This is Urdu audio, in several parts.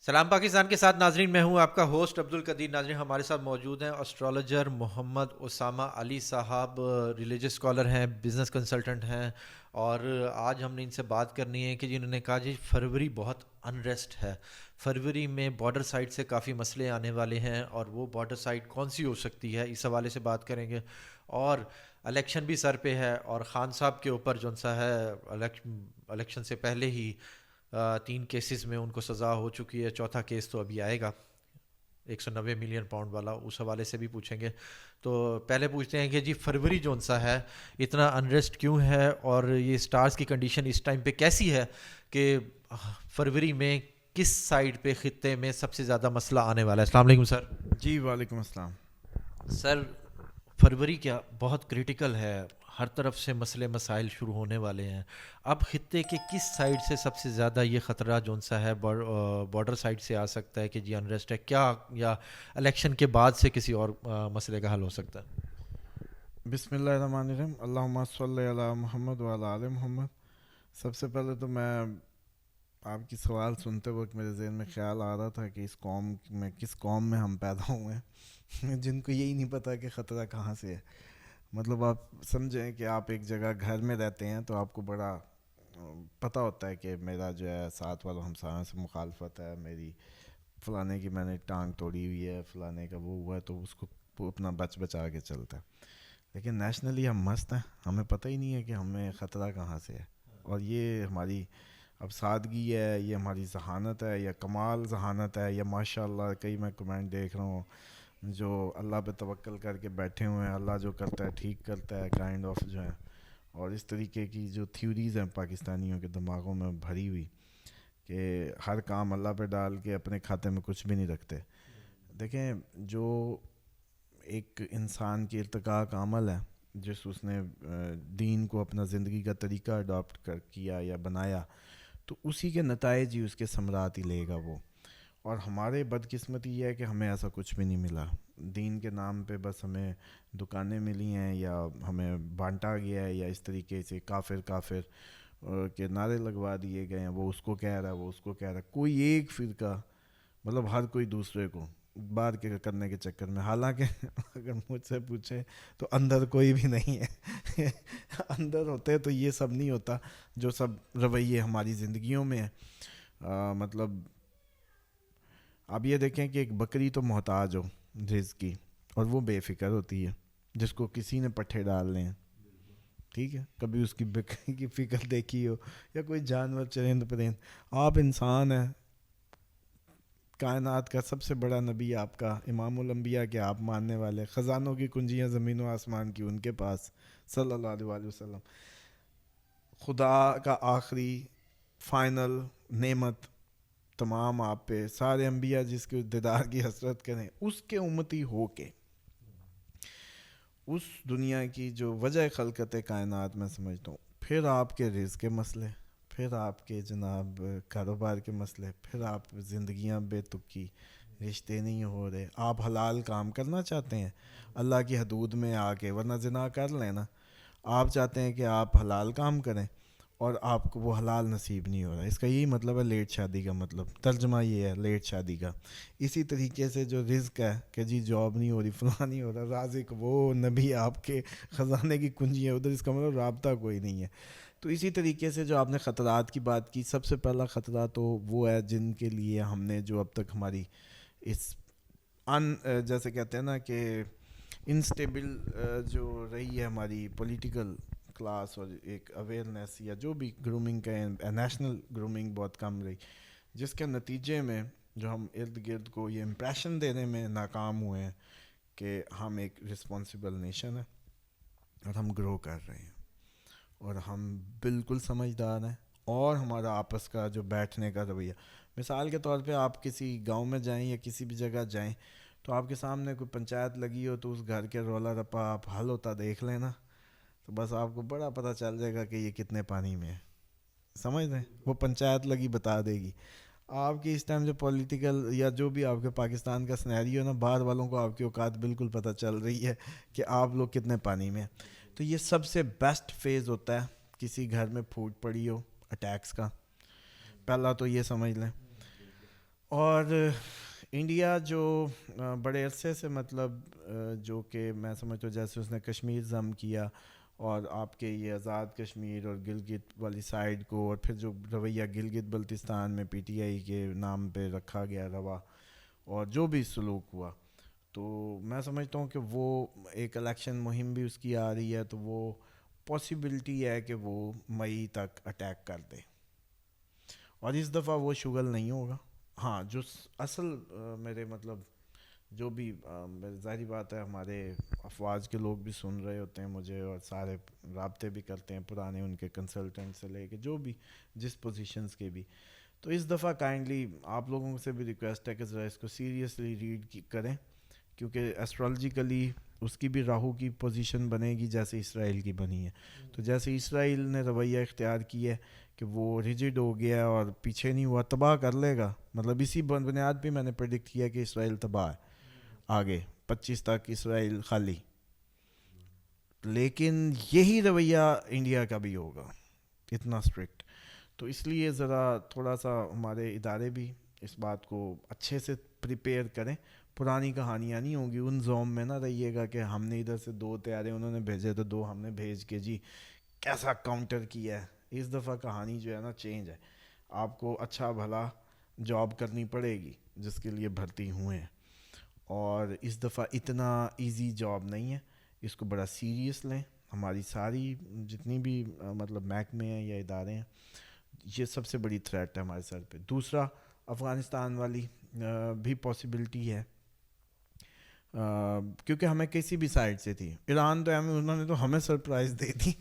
سلام پاکستان کے ساتھ ناظرین، میں ہوں آپ کا ہوسٹ عبد القدیر. ناظرین، ہمارے ساتھ موجود ہیں اسٹرالوجر محمد اسامہ علی صاحب. ریلیجس اسکالر ہیں، بزنس کنسلٹنٹ ہیں، اور آج ہم نے ان سے بات کرنی ہے کہ جنہوں نے کہا جی فروری بہت انریسٹ ہے. فروری میں بارڈر سائٹ سے کافی مسئلے آنے والے ہیں، اور وہ بارڈر سائٹ کون سی ہو سکتی ہے، اس حوالے سے بات کریں گے. اور الیکشن بھی سر پہ ہے، اور خان صاحب کے اوپر جون سا ہے الیکشن سے پہلے ہی 3 کیسز میں ان کو سزا ہو چکی ہے. چوتھا کیس تو ابھی آئے گا، 190 ملین پاؤنڈ والا، اس حوالے سے بھی پوچھیں گے. تو پہلے پوچھتے ہیں کہ جی فروری جون سا ہے اتنا انریسٹ کیوں ہے، اور یہ سٹارز کی کنڈیشن اس ٹائم پہ کیسی ہے کہ فروری میں کس سائڈ پہ خطے میں سب سے زیادہ مسئلہ آنے والا ہے. السلام علیکم سر. جی وعلیکم السلام. سر، فروری کیا بہت کریٹیکل ہے، ہر طرف سے مسئلے مسائل شروع ہونے والے ہیں. اب خطے کے کس سائڈ سے سب سے زیادہ یہ خطرہ جون سا ہے بارڈر سائڈ سے آ سکتا ہے کہ جی انریسٹ ہے کیا، یا الیکشن کے بعد سے کسی اور مسئلے کا حل ہو سکتا ہے؟ بسم اللہ الرحمن الرحیم. اللہم صلی علی محمد وعلی آل محمد. سب سے پہلے تو میں آپ کی سوال سنتے وقت میرے ذہن میں خیال آ رہا تھا کہ اس قوم میں کس قوم میں ہم پیدا ہوئے ہیں جن کو یہی نہیں پتہ کہ خطرہ کہاں سے ہے. مطلب آپ سمجھیں کہ آپ ایک جگہ گھر میں رہتے ہیں تو آپ کو بڑا پتہ ہوتا ہے کہ میرا جو ہے ساتھ والوں ہمسایوں سے مخالفت ہے، میری فلانے کی میں نے ٹانگ توڑی ہوئی ہے، فلانے کا وہ ہوا ہے، تو اس کو وہ اپنا بچا کے چلتا ہے. لیکن نیشنلی ہم مست ہیں، ہمیں پتہ ہی نہیں ہے کہ ہمیں خطرہ کہاں سے ہے. اور یہ ہماری اب سادگی ہے، یہ ہماری ذہانت ہے، یا کمال ذہانت ہے، یا ماشاء اللہ کئی میں کمنٹ دیکھ رہا ہوں جو اللہ پہ توکل کر کے بیٹھے ہوئے ہیں، اللہ جو کرتا ہے ٹھیک کرتا ہے کائنڈ آف جو ہے. اور اس طریقے کی جو تھیوریز ہیں پاکستانیوں کے دماغوں میں بھری ہوئی کہ ہر کام اللہ پہ ڈال کے اپنے کھاتے میں کچھ بھی نہیں رکھتے. دیکھیں، جو ایک انسان کی ارتقاء کا عمل ہے، جس اس نے دین کو اپنا زندگی کا طریقہ اڈاپٹ کیا یا بنایا، تو اسی کے نتائج ہی اس کے ثمرات ہی لے گا وہ. اور ہمارے بدقسمتی یہ ہے کہ ہمیں ایسا کچھ بھی نہیں ملا. دین کے نام پہ بس ہمیں دکانیں ملی ہیں، یا ہمیں بانٹا گیا ہے، یا اس طریقے سے کافر کافر کے نعرے لگوا دیے گئے ہیں. وہ اس کو کہہ رہا ہے، وہ اس کو کہہ رہا ہے، کوئی ایک فرقہ، مطلب ہر کوئی دوسرے کو بات کرنے کے چکر میں. حالانکہ اگر مجھ سے پوچھے تو اندر کوئی بھی نہیں ہے اندر ہوتے تو یہ سب نہیں ہوتا جو سب رویے ہماری زندگیوں میں ہیں. مطلب اب یہ دیکھیں کہ ایک بکری تو محتاج ہو رزق کی، اور وہ بے فکر ہوتی ہے جس کو کسی نے پٹھے ڈالنے ہیں. ٹھیک ہے، کبھی اس کی بکری کی فکر دیکھی ہو، یا کوئی جانور چرند پرند. آپ انسان ہیں، کائنات کا سب سے بڑا نبی آپ کا امام الانبیاء کے آپ ماننے والے، خزانوں کی کنجیاں زمین و آسمان کی ان کے پاس، صلی اللہ علیہ وآلہ وسلم. خدا کا آخری فائنل نعمت تمام آپ پہ، سارے انبیاء جس کے دیدار کی حسرت کریں، اس کے امتی ہو کے اس دنیا کی جو وجہ خلقت کائنات میں سمجھتا ہوں. پھر آپ کے رزق کے مسئلے، پھر آپ کے جناب کاروبار کے مسئلے، پھر آپ زندگیاں بے تکی، رشتے نہیں ہو رہے، آپ حلال کام کرنا چاہتے ہیں اللہ کی حدود میں آ کے، ورنہ زنا کر لینا. آپ چاہتے ہیں کہ آپ حلال کام کریں اور آپ کو وہ حلال نصیب نہیں ہو رہا. اس کا یہی مطلب ہے لیٹ شادی کا، مطلب ترجمہ یہ ہے لیٹ شادی کا. اسی طریقے سے جو رزق ہے کہ جی جاب نہیں ہو رہی، فلاں نہیں ہو رہا، رازق وہ نبی آپ کے خزانے کی کنجی ہے ادھر، اس کا مطلب رابطہ کوئی نہیں ہے. تو اسی طریقے سے جو آپ نے خطرات کی بات کی، سب سے پہلا خطرہ تو وہ ہے جن کے لیے ہم نے جو اب تک ہماری اس جیسے کہتے ہیں نا کہ انسٹیبل جو رہی ہے ہماری پولیٹیکل کلاس، اور ایک اویئرنیس یا جو بھی گرومنگ کا نیشنل گرومنگ بہت کم رہی، جس کے نتیجے میں جو ہم ارد گرد کو یہ امپریشن دینے میں ناکام ہوئے ہیں کہ ہم ایک رسپانسبل نیشن ہیں اور ہم گرو کر رہے ہیں اور ہم بالکل سمجھدار ہیں. اور ہمارا آپس کا جو بیٹھنے کا رویہ، مثال کے طور پہ آپ کسی گاؤں میں جائیں یا کسی بھی جگہ جائیں تو آپ کے سامنے کوئی پنچایت لگی ہو تو اس گھر کے رولا رپا آپ حل ہوتا دیکھ لینا، تو بس آپ کو بڑا پتہ چل جائے گا کہ یہ کتنے پانی میں ہے. سمجھ رہے ہیں؟ وہ پنچایت لگی بتا دے گی. آپ کی اس ٹائم جو پولیٹیکل یا جو بھی آپ کے پاکستان کا سنیریو ہے نا، باہر والوں کو آپ کی اوقات بالکل پتہ چل رہی ہے کہ آپ لوگ کتنے پانی میں ہیں. تو یہ سب سے بیسٹ فیز ہوتا ہے کسی گھر میں پھوٹ پڑی ہو اٹیکس کا. پہلا تو یہ سمجھ لیں. اور انڈیا جو بڑے عرصے سے مطلب جو کہ میں سمجھتا ہوں جیسے اس نے کشمیر ضم کیا اور آپ کے یہ آزاد کشمیر اور گلگت والی سائڈ کو، اور پھر جو رویہ گلگت بلتستان میں پی ٹی آئی کے نام پہ رکھا گیا روا، اور جو بھی سلوک ہوا، تو میں سمجھتا ہوں کہ وہ ایک الیکشن مہم بھی اس کی آ رہی ہے، تو وہ پاسبلٹی ہے کہ وہ مئی تک اٹیک کر دے، اور اس دفعہ وہ شغل نہیں ہوگا۔ ہاں جو اصل میرے مطلب جو بھی ظاہری بات ہے، ہمارے افواج کے لوگ بھی سن رہے ہوتے ہیں مجھے، اور سارے رابطے بھی کرتے ہیں پرانے ان کے کنسلٹنٹ سے لے کے جو بھی جس پوزیشنز کے بھی، تو اس دفعہ کائنڈلی آپ لوگوں سے بھی ریکویسٹ ہے کہ ذرا اس کو سیریسلی ریڈ کریں، کیونکہ ایسٹرالوجیکلی اس کی بھی راہو کی پوزیشن بنے گی جیسے اسرائیل کی بنی ہے۔ تو جیسے اسرائیل نے رویہ اختیار کیا ہے کہ وہ ریجڈ ہو گیا اور پیچھے نہیں ہوا، تباہ کر لے گا، مطلب اسی بنیاد پہ میں نے پریڈکٹ کیا کہ اسرائیل تباہ ہے آگے 25 تک اسرائیل خالی، لیکن یہی رویہ انڈیا کا بھی ہوگا اتنا اسٹرکٹ۔ تو اس لیے ذرا تھوڑا سا ہمارے ادارے بھی اس بات کو اچھے سے پریپیئر کریں، پرانی کہانیاں نہیں ہوں گی، ان زوم میں نہ رہیے گا کہ ہم نے ادھر سے 2 طیارے انہوں نے بھیجے تو 2 ہم نے بھیج کے جی کیسا کاؤنٹر کیا ہے۔ اس دفعہ کہانی جو ہے نا چینج ہے، آپ کو اچھا بھلا جاب کرنی پڑے گی جس کے لیے بھرتی ہوئے ہیں، اور اس دفعہ اتنا ایزی جاب نہیں ہے، اس کو بڑا سیریس لیں۔ ہماری ساری جتنی بھی مطلب محکمے ہیں یا ادارے ہیں، یہ سب سے بڑی تھریٹ ہے ہمارے سر پہ۔ دوسرا افغانستان والی بھی پاسبلٹی ہے، کیونکہ ہمیں کسی بھی سائڈ سے تھی، ایران تو ہمیں انہوں نے تو ہمیں سرپرائز دے دی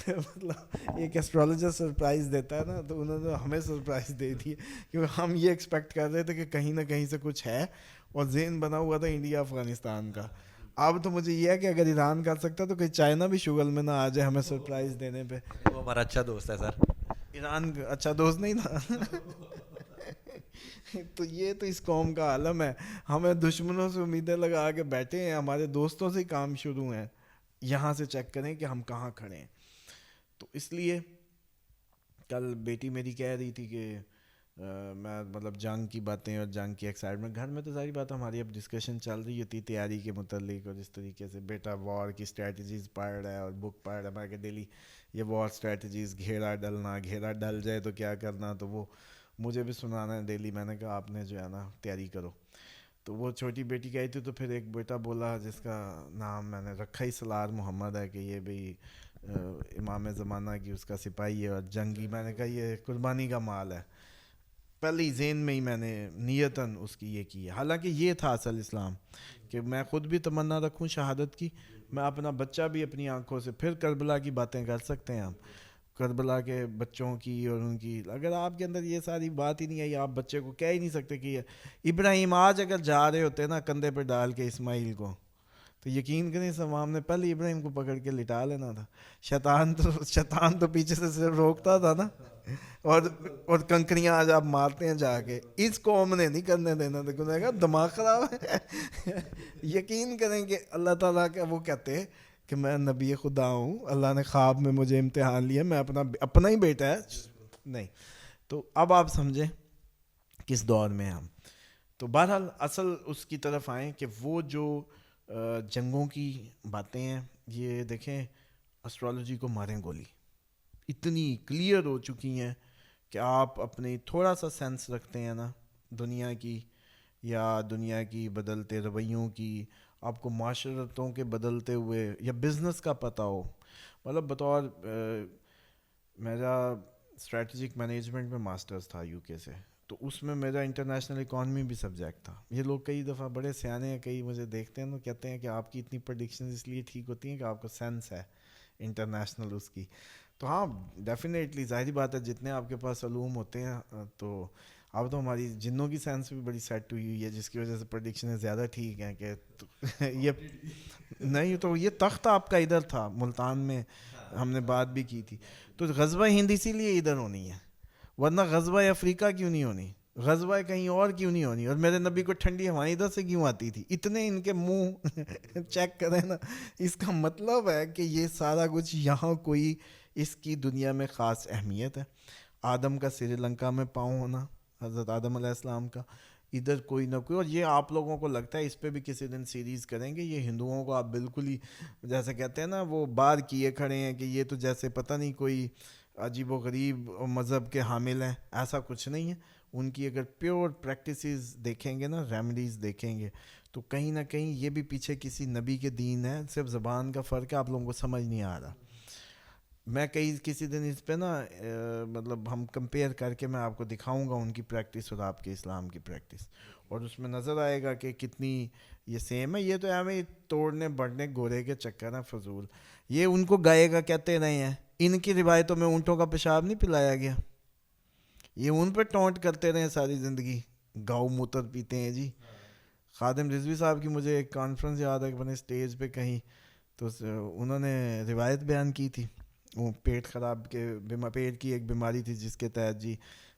مطلب ایک ایسٹرالوجر سرپرائز دیتا ہے نا، تو انہوں نے ہمیں سرپرائز دے دی، کیونکہ ہم یہ ایکسپیکٹ کر رہے تھے کہ کہیں نہ کہیں سے کچھ ہے، اور ذہن بنا ہوا تھا انڈیا افغانستان کا۔ اب تو مجھے یہ ہے کہ اگر ایران کر سکتا تو کہیں چائنا بھی شغل میں نہ آ جائے ہمیں سرپرائز دینے پہ۔ وہ ہمارا اچھا دوست ہے سر۔ ایران اچھا دوست نہیں تھا تو یہ تو اس قوم کا عالم ہے، ہمیں دشمنوں سے امیدیں لگا کے بیٹھے ہیں، ہمارے دوستوں سے کام شروع ہیں، یہاں سے چیک کریں کہ ہم کہاں کھڑے ہیں۔ تو اس لیے کل بیٹی میری کہہ رہی تھی کہ میں مطلب جنگ کی باتیں اور جنگ کی ایکسائٹمنٹ، گھر میں تو ظاہری بات ہماری اب ڈسکشن چل رہی ہوتی تیاری کے متعلق، اور اس طریقے سے بیٹا وار کی اسٹریٹجیز پڑھ رہا ہے اور بک پڑھ رہا ہے، میں کہ ڈیلی یہ وار اسٹریٹجیز، گھیرا ڈلنا، گھیرا ڈل جائے تو کیا کرنا، تو وہ مجھے بھی سنانا ہے ڈیلی۔ میں نے کہا آپ نے جو ہے نا تیاری کرو۔ تو وہ چھوٹی بیٹی گئی تھی، تو پھر ایک بیٹا بولا جس کا نام میں نے رکھا ہی سلار محمد ہے کہ یہ بھی امام زمانہ کی اس کا سپاہی ہے اور جنگی، میں نے کہا یہ قربانی کا مال ہے۔ پہلی ذہن میں ہی میں نے نیتاً اس کی یہ کی ہے، حالانکہ یہ تھا اصل اسلام کہ میں خود بھی تمنا رکھوں شہادت کی، میں اپنا بچہ بھی اپنی آنکھوں سے، پھر کربلا کی باتیں کر سکتے ہیں ہم، کربلا کے بچوں کی اور ان کی۔ اگر آپ کے اندر یہ ساری بات ہی نہیں آئی، آپ بچے کو کہہ ہی نہیں سکتے کہ ابراہیم آج اگر جا رہے ہوتے نا کندھے پہ ڈال کے اسماعیل کو، تو یقین کریں سمام نے پہلے ابراہیم کو پکڑ کے لٹا لینا تھا۔ شیطان تو پیچھے سے صرف روکتا تھا نا، اور کنکریاں آج آپ مارتے ہیں جا کے، اس قوم نے نہیں کرنے دینا تھا، انہوں نے کہا دماغ خراب ہے یقین کریں کہ اللہ تعالیٰ کا وہ کہتے کہ میں نبی خدا ہوں، اللہ نے خواب میں مجھے امتحان لیا، میں اپنا ہی بیٹا ہے نہیں۔ تو اب آپ سمجھیں کس دور میں ہم۔ تو بہرحال اصل اس کی طرف آئیں کہ وہ جو جنگوں کی باتیں ہیں، یہ دیکھیں اسٹرالوجی کو ماریں گولی اتنی کلیئر ہو چکی ہیں کہ آپ اپنی تھوڑا سا سینس رکھتے ہیں نا دنیا کی، یا دنیا کی بدلتے رویوں کی، آپ کو معاشرتوں کے بدلتے ہوئے، یا بزنس کا پتہ ہو، مطلب بطور میرا اسٹریٹجک مینجمنٹ میں ماسٹرز تھا یو کے سے، تو اس میں میرا انٹرنیشنل اکانومی بھی سبجیکٹ تھا۔ یہ لوگ کئی دفعہ بڑے سیانے ہیں، کئی مجھے دیکھتے ہیں تو کہتے ہیں کہ آپ کی اتنی پریڈکشنز اس لیے ٹھیک ہوتی ہیں کہ آپ کو سینس ہے انٹرنیشنل اس کی۔ تو ہاں ڈیفینیٹلی ظاہری بات ہے جتنے آپ کے پاس علوم ہوتے ہیں، تو اب تو ہماری جنوں کی سائنس بھی بڑی سیٹ ہوئی ہے جس کی وجہ سے پریڈکشنیں زیادہ ٹھیک ہیں کہ یہ نہیں تو یہ تخت آپ کا ادھر تھا ملتان میں، ہم نے بات بھی کی تھی، تو غزوہ ہند اسی لیے ادھر ہونی ہے، ورنہ غزوہ افریقہ کیوں نہیں ہونی، غزوہ کہیں اور کیوں نہیں ہونی، اور میرے نبی کو ٹھنڈی ہوائیں ادھر سے کیوں آتی تھی، اتنے ان کے منہ چیک کریں نا۔ اس کا مطلب ہے کہ یہ سارا کچھ یہاں کوئی اس کی دنیا میں خاص اہمیت ہے۔ آدم کا سری لنکا میں پاؤں ہونا، حضرت آدم علیہ السلام کا، ادھر کوئی نہ کوئی. اور یہ آپ لوگوں کو لگتا ہے اس پہ بھی کسی دن سیریز کریں گے. یہ ہندوؤں کو آپ بالکل ہی جیسے کہتے ہیں نا وہ بار کیے کھڑے ہیں کہ یہ تو جیسے پتہ نہیں کوئی عجیب و غریب مذہب کے حامل ہیں. ایسا کچھ نہیں ہے. ان کی اگر پیور پریکٹسز دیکھیں گے نا، ریمیڈیز دیکھیں گے، تو کہیں نہ کہیں یہ بھی پیچھے کسی نبی کے دین ہے. صرف زبان کا فرق ہے، آپ لوگوں کو سمجھ نہیں آ رہا. میں کسی دن اس پہ نا مطلب ہم کمپیئر کر کے میں آپ کو دکھاؤں گا ان کی پریکٹس اور آپ کے اسلام کی پریکٹس، اور اس میں نظر آئے گا کہ کتنی یہ سیم ہے. یہ تو ہمیں توڑنے بڑھنے گورے کے چکر ہیں فضول. یہ ان کو گائے گا کہتے رہے ہیں. ان کی روایتوں میں اونٹوں کا پیشاب نہیں پلایا گیا. یہ ان پہ ٹونٹ کرتے رہے ساری زندگی. گاؤ موتر پیتے ہیں جی. خادم رضوی صاحب کی مجھے ایک کانفرنس یاد ہے کہ اپنے اسٹیج پہ کہیں تو انہوں نے روایت بیان کی تھی. وہ پیٹ خراب کے پیٹ کی ایک بیماری تھی جس کے تحت جی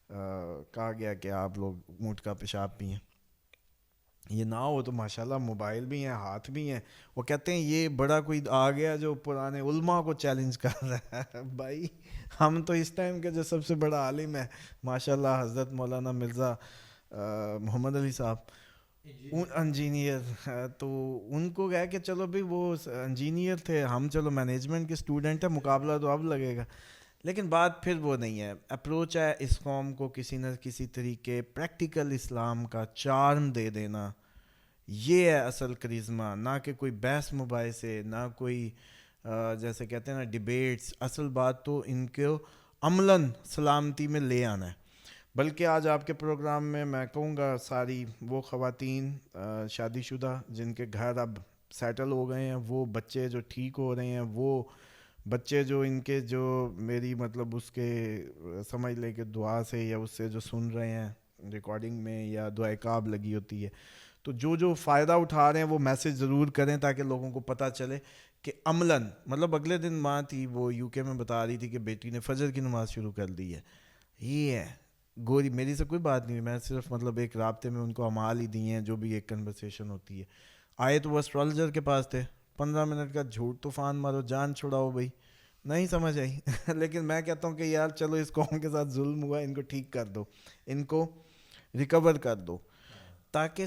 کہا گیا کہ آپ لوگ اونٹ کا پیشاب پئیں. یہ نہ ہو تو ماشاءاللہ موبائل بھی ہیں، ہاتھ بھی ہیں. وہ کہتے ہیں یہ بڑا کوئی آ گیا جو پرانے علماء کو چیلنج کر رہا ہے. بھائی ہم تو اس ٹائم کے جو سب سے بڑا عالم ہے ماشاءاللہ حضرت مولانا مرزا محمد علی صاحب انجینئر، تو ان کو کہا کہ چلو بھائی وہ انجینئر تھے، ہم چلو مینجمنٹ کے اسٹوڈنٹ ہیں، مقابلہ تو اب لگے گا. لیکن بات پھر وہ نہیں ہے. اپروچ ہے اس قوم کو کسی نہ کسی طریقے پریکٹیکل اسلام کا چارم دے دینا. یہ ہے اصل کرزمہ، نہ کہ کوئی بحث مباحثے، نہ کوئی جیسے کہتے ہیں نا ڈیبیٹس. اصل بات تو ان کو عملاً سلامتی میں لے آنا ہے. بلکہ آج آپ کے پروگرام میں میں کہوں گا ساری وہ خواتین شادی شدہ جن کے گھر اب سیٹل ہو گئے ہیں، وہ بچے جو ٹھیک ہو رہے ہیں، وہ بچے جو ان کے جو میری مطلب اس کے سمجھ لے کہ دعا سے یا اس سے جو سن رہے ہیں ریکارڈنگ میں یا دعائے کعب لگی ہوتی ہے، تو جو فائدہ اٹھا رہے ہیں وہ میسج ضرور کریں تاکہ لوگوں کو پتہ چلے کہ عملاً مطلب اگلے دن ماں تھی وہ یو کے میں بتا رہی تھی کہ بیٹی نے فجر کی نماز شروع کر دی ہے. یہ ہے گوری. میری سے کوئی بات نہیں، میں صرف مطلب ایک رابطے میں ان کو اعمال ہی دیے ہیں جو بھی ایک کنورسیشن ہوتی ہے. آئے تو وہ اسٹرالوجر کے پاس تھے، 15 منٹ کا جھوٹ طوفان مارو، جان چھڑاؤ بھائی. نہیں سمجھ آئی. لیکن میں کہتا ہوں کہ یار چلو اس قوم کے ساتھ ظلم ہوا، ان کو ٹھیک کر دو، ان کو ریکور کر دو تاکہ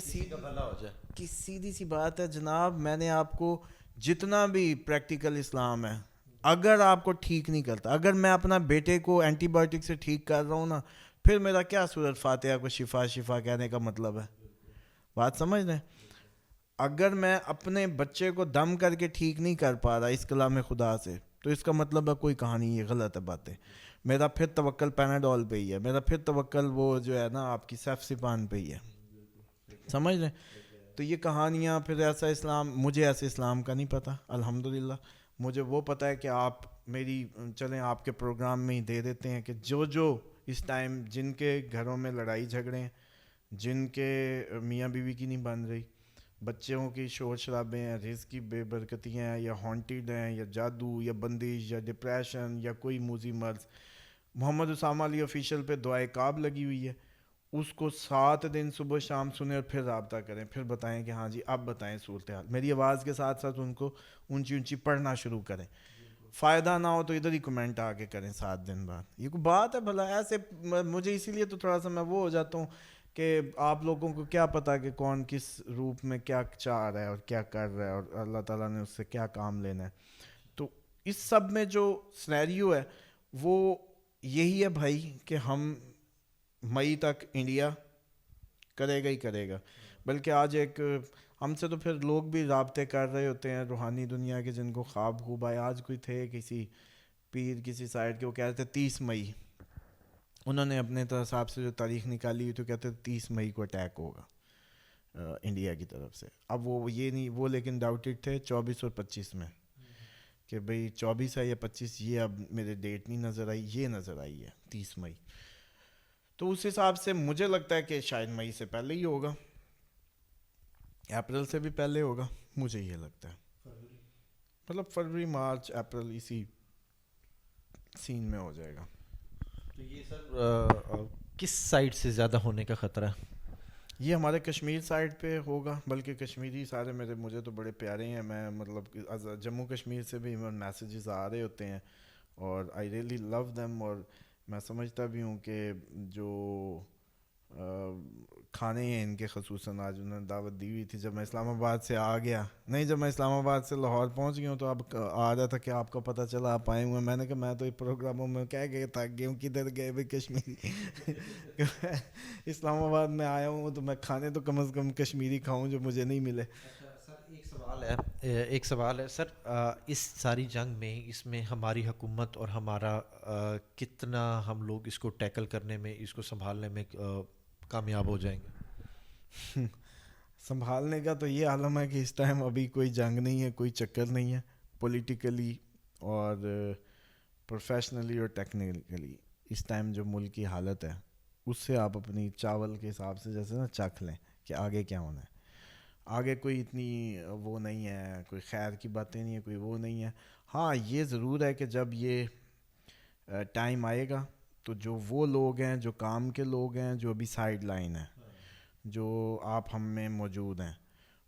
سیدھی سی بات ہے جناب. میں نے آپ کو جتنا بھی پریکٹیکل اسلام ہے اگر آپ کو ٹھیک نہیں کرتا، اگر میں اپنا بیٹے کو اینٹی بایوٹک سے ٹھیک کر رہا ہوں نا، پھر میرا کیا سورت فاتحہ کو شفا شفا کہنے کا مطلب ہے؟ بات سمجھ رہے ہیں؟ اگر میں اپنے بچے کو دم کر کے ٹھیک نہیں کر پا رہا اس کلام خدا سے، تو اس کا مطلب ہے کوئی کہانی یہ غلط ہے باتیں. میرا پھر توکل پیناڈول پہ ہی ہے، میرا پھر توکل وہ جو ہے نا آپ کی سیفسپان پہ ہی ہے. سمجھ رہے ہیں؟ تو یہ کہانیاں پھر ایسا اسلام، مجھے ایسے اسلام کا نہیں پتہ الحمدللہ. مجھے وہ پتہ ہے کہ آپ میری چلیں آپ کے پروگرام میں ہی دے دیتے ہیں کہ جو اس ٹائم جن کے گھروں میں لڑائی جھگڑے ہیں، جن کے میاں بیوی کی نہیں بن رہی، بچوں کی شور شرابے ہیں، رزق کی بے برکتیاں ہیں، یا ہانٹیڈ ہیں، یا جادو یا بندش یا ڈپریشن یا کوئی موذی مرض، محمد اسامہ علی آفیشیل پہ دعائے کعب لگی ہوئی ہے. اس کو 7 دن صبح شام سنیں اور پھر رابطہ کریں، پھر بتائیں کہ ہاں جی اب بتائیں صورتحال. میری آواز کے ساتھ ساتھ ان کو اونچی اونچی پڑھنا شروع کریں. فائدہ نہ ہو تو ادھر ہی کمنٹ آ کے کریں 7 دن بعد. یہ کوئی بات ہے بھلا ایسے؟ مجھے اسی لیے تو تھوڑا سا میں وہ ہو جاتا ہوں کہ آپ لوگوں کو کیا پتا کہ کون کس روپ میں کیا چاہ رہا ہے اور کیا کر رہا ہے اور اللہ تعالیٰ نے اس سے کیا کام لینا ہے. تو اس سب میں جو سنیریو ہے وہ یہی ہے بھائی کہ ہم مئی تک انڈیا کرے گا ہی کرے گا. بلکہ آج ایک ہم سے تو پھر لوگ بھی رابطے کر رہے ہوتے ہیں روحانی دنیا کے جن کو خواب آئے. آج کوئی تھے کسی پیر کسی سائڈ کے، وہ کہہ رہے تھے 30 مئی، انہوں نے اپنے حساب سے جو تاریخ نکالی ہوئی تو کہتے 30 مئی کو اٹیک ہوگا انڈیا کی طرف سے. اب وہ یہ نہیں، وہ لیکن ڈاؤٹڈ تھے 24 اور 25 میں کہ بھئی 24 ہے یا 25، یہ اب میرے ڈیٹ نہیں نظر آئی، یہ نظر آئی ہے 30 مئی. تو اس حساب سے مجھے لگتا ہے کہ شاید مئی سے پہلے ہی ہوگا، اپریل سے بھی پہلے ہوگا، مجھے یہ لگتا ہے. مطلب فروری مارچ اپریل اسی سین میں ہو جائے گا. تو یہ سر کس سائڈ سے زیادہ ہونے کا خطرہ ہے؟ یہ ہمارے کشمیر سائڈ پہ ہوگا. بلکہ کشمیری سارے مجھے تو بڑے پیارے ہیں. میں مطلب جموں کشمیر سے بھی میسیجز آ رہے ہوتے ہیں اور آئی ریئلی لو دیم. اور میں سمجھتا بھی ہوں کہ جو کھانے ہیں ان کے خصوصاً آج انہوں نے دعوت دی ہوئی تھی. جب میں اسلام آباد سے آ گیا, نہیں جب میں اسلام آباد سے لاہور پہنچ گیا ہوں تو اب آ رہا تھا کہ آپ کا پتہ چلا آپ آئے ہوئے ہیں. میں نے کہا میں تو اس پروگراموں میں کہہ گئے تھک گیا ہوں, کدھر گئے بھائی کشمیری. اسلام آباد میں آیا ہوں تو میں کھانے تو کم از کم کشمیری کھاؤں جو مجھے نہیں ملے. ایک سوال ہے سر, اس ساری جنگ میں اس میں ہماری حکومت اور ہمارا کتنا ہم لوگ اس کو ٹیکل کرنے میں, اس کو سنبھالنے میں کامیاب ہو جائیں گے؟ سنبھالنے کا تو یہ عالم ہے کہ اس ٹائم ابھی کوئی جنگ نہیں ہے, کوئی چکر نہیں ہے. پولیٹیکلی اور پروفیشنلی اور ٹیکنیکلی اس ٹائم جو ملک کی حالت ہے اس سے آپ اپنی چاول کے حساب سے جیسے نا چکھ لیں کہ آگے کیا ہونا ہے. آگے کوئی اتنی وہ نہیں ہے, کوئی خیر کی باتیں نہیں ہیں, کوئی وہ نہیں ہے. ہاں یہ ضرور ہے کہ جب یہ ٹائم آئے گا تو جو وہ لوگ ہیں جو کام کے لوگ ہیں جو ابھی سائیڈ لائن ہیں, جو آپ ہم میں موجود ہیں,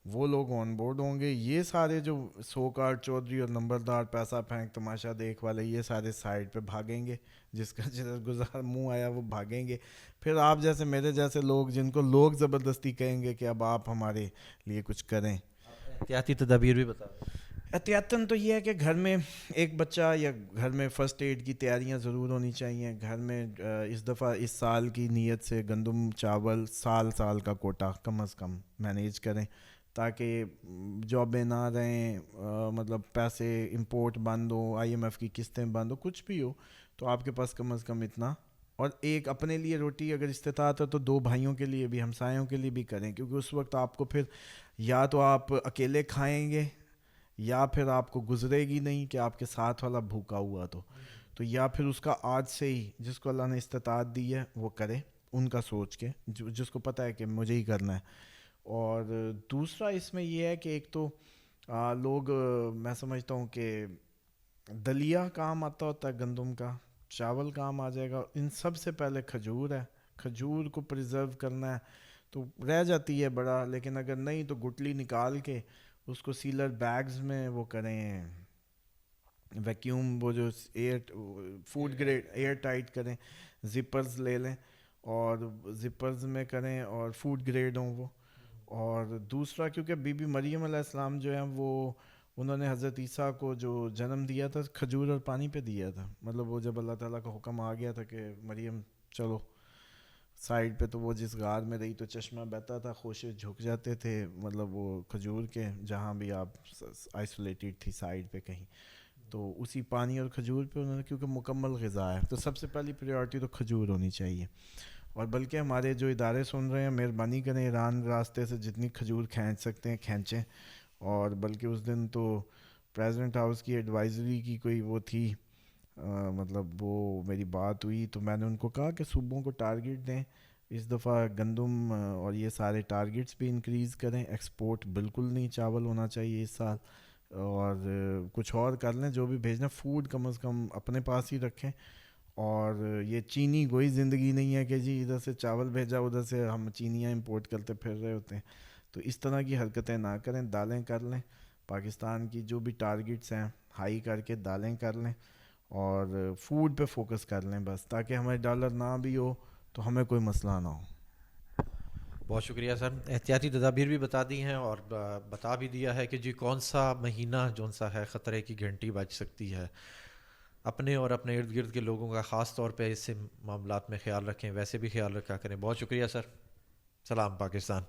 وہ لوگ آن بورڈ ہوں گے. یہ سارے جو سو کارڈ چودھری اور نمبردار پیسہ پھینک تماشا دیکھ والے یہ سارے سائڈ پہ بھاگیں گے, جس کا جدھر گزار منہ آیا وہ بھاگیں گے. پھر آپ جیسے میرے جیسے لوگ جن کو لوگ زبردستی کہیں گے کہ اب آپ ہمارے لیے کچھ کریں. احتیاطی تدابیر بھی بتا دیں. احتیاطاً تو یہ ہے کہ گھر میں ایک بچہ یا گھر میں فرسٹ ایڈ کی تیاریاں ضرور ہونی چاہیے. گھر میں اس دفعہ اس سال کی نیت سے گندم چاول سال کا کوٹا کم از کم مینیج کریں تاکہ جابیں نہ رہیں, مطلب پیسے امپورٹ بند ہو, آئی ایم ایف کی قسطیں بند ہو, کچھ بھی ہو تو آپ کے پاس کم از کم اتنا. اور ایک اپنے لیے روٹی اگر استطاعت ہے تو 2 بھائیوں کے لیے بھی, ہمسایوں کے لیے بھی کریں, کیونکہ اس وقت آپ کو پھر یا تو آپ اکیلے کھائیں گے یا پھر آپ کو گزرے گی نہیں کہ آپ کے ساتھ والا بھوکا ہوا تو یا پھر اس کا آج سے ہی جس کو اللہ نے استطاعت دی ہے وہ کرے, ان کا سوچ کے جس کو پتہ ہے کہ مجھے ہی کرنا ہے. اور دوسرا اس میں یہ ہے کہ ایک تو لوگ میں سمجھتا ہوں کہ دلیا کام آتا ہوتا ہے گندم کا, چاول کام آ جائے گا, ان سب سے پہلے کھجور ہے. کھجور کو پریزرو کرنا ہے تو رہ جاتی ہے بڑا, لیکن اگر نہیں تو گٹلی نکال کے اس کو سیلر بیگز میں وہ کریں, ویکیوم وہ جو air food grade air tight کریں, زپرز لے لیں اور زپرز میں کریں اور فوڈ گریڈ ہوں وہ. اور دوسرا کیونکہ بی بی مریم علیہ السلام جو ہیں وہ انہوں نے حضرت عیسیٰ کو جو جنم دیا تھا کھجور اور پانی پہ دیا تھا. مطلب وہ جب اللہ تعالیٰ کا حکم آ گیا تھا کہ مریم چلو سائڈ پہ, تو وہ جس غار میں رہی تو چشمہ بہتا تھا, خوشے جھک جاتے تھے, مطلب وہ کھجور کے جہاں بھی آپ آئسولیٹڈ تھی سائڈ پہ کہیں, تو اسی پانی اور کھجور پہ انہوں نے, کیونکہ مکمل غذا ہے تو سب سے پہلی پریورٹی تو کھجور ہونی چاہیے. اور بلکہ ہمارے جو ادارے سن رہے ہیں مہربانی کریں ایران راستے سے جتنی کھجور کھینچ سکتے ہیں کھینچیں. اور بلکہ اس دن تو پریزیڈنٹ ہاؤس کی ایڈوائزری کی کوئی وہ تھی, مطلب وہ میری بات ہوئی تو میں نے ان کو کہا کہ صوبوں کو ٹارگٹ دیں اس دفعہ گندم اور یہ سارے ٹارگٹس بھی انکریز کریں. ایکسپورٹ بالکل نہیں چاول ہونا چاہیے اس سال, اور کچھ اور کر لیں جو بھی بھیجنا, فوڈ کم از کم اپنے پاس ہی رکھیں. اور یہ چینی کوئی زندگی نہیں ہے کہ جی ادھر سے چاول بھیجا ادھر سے ہم چینیاں امپورٹ کرتے پھر رہے ہوتے ہیں. تو اس طرح کی حرکتیں نہ کریں, دالیں کر لیں, پاکستان کی جو بھی ٹارگٹس ہیں ہائی کر کے دالیں کر لیں اور فوڈ پہ فوکس کر لیں بس, تاکہ ہمارے ڈالر نہ بھی ہو تو ہمیں کوئی مسئلہ نہ ہو. بہت شکریہ سر, احتیاطی تدابیر بھی بتا دی ہیں اور بتا بھی دیا ہے کہ جی کون سا مہینہ جون سا ہے خطرے کی گھنٹی بج سکتی ہے. اپنے اور اپنے ارد گرد کے لوگوں کا خاص طور پہ اس سے معاملات میں خیال رکھیں, ویسے بھی خیال رکھا کریں. بہت شکریہ سر. سلام پاکستان.